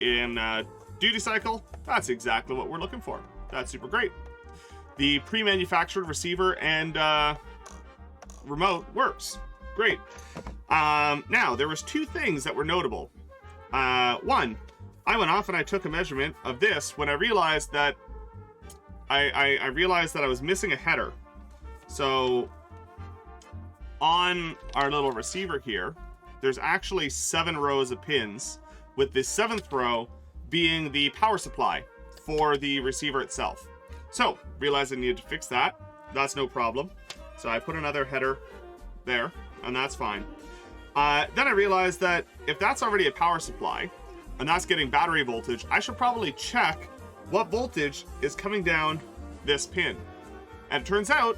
in duty cycle, that's exactly what we're looking for. That's super great. The pre-manufactured receiver and remote works. Great. Now, there was 2 things that were notable. One, I went off and I took a measurement of this when I realized that I realized that I was missing a header. So on our little receiver here, there's actually 7 rows of pins, with the 7th row being the power supply for the receiver itself. So realized I needed to fix that. That's no problem. So I put another header there, and that's fine. Then I realized that if that's already a power supply and that's getting battery voltage, I should probably check what voltage is coming down this pin. And it turns out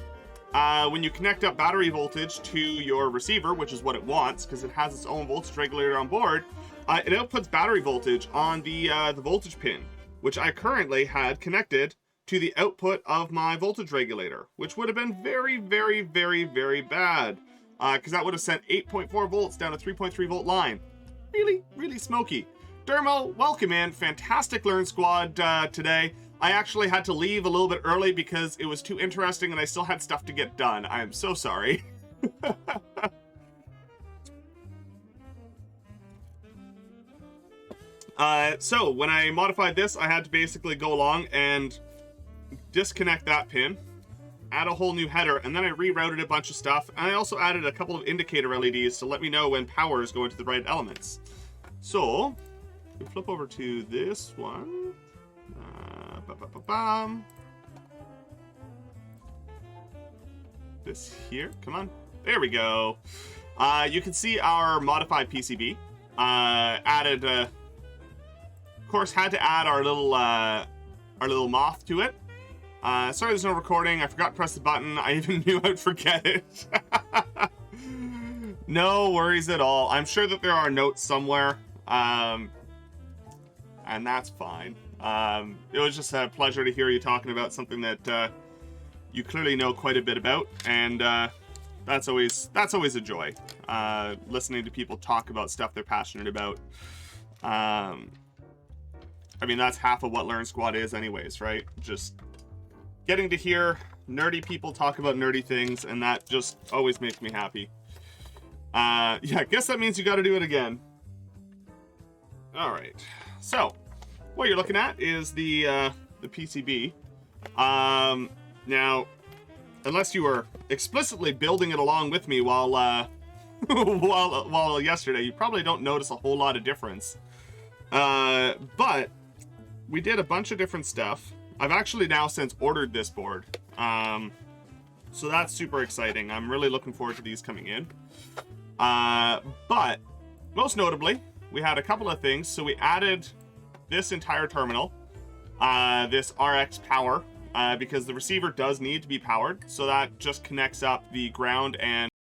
when you connect up battery voltage to your receiver, which is what it wants because it has its own voltage regulator on board, it outputs battery voltage on the voltage pin, which I currently had connected to the output of my voltage regulator, which would have been very, very, very, very bad, because that would have sent 8.4 volts down a 3.3 volt line. Really, really smoky. Dermo, welcome in. Fantastic Learn Squad today. I actually had to leave a little bit early because it was too interesting and I still had stuff to get done. I am so sorry. So when I modified this, I had to basically go along and disconnect that pin, add a whole new header, and then I rerouted a bunch of stuff. And I also added a couple of indicator LEDs to let me know when power is going to the right elements. So we flip over to this one. This here, come on. There we go. You can see our modified PCB. Added, of course, had to add our little moth to it. Sorry there's no recording. I forgot to press the button. I even knew I'd forget it. No worries at all. I'm sure that there are notes somewhere. And that's fine. It was just a pleasure to hear you talking about something that you clearly know quite a bit about, and that's always a joy. Listening to people talk about stuff they're passionate about. I mean, that's half of what Learn Squad is anyways, right? Just getting to hear nerdy people talk about nerdy things, and that just always makes me happy. Yeah, I guess that means you got to do it again. All right, so what you're looking at is the PCB. Now, unless you were explicitly building it along with me while while yesterday, you probably don't notice a whole lot of difference. But we did a bunch of different stuff. I've actually now since ordered this board. So that's super exciting. I'm really looking forward to these coming in. But most notably, we had a couple of things. So we added this entire terminal, this RX power, because the receiver does need to be powered. So that just connects up the ground and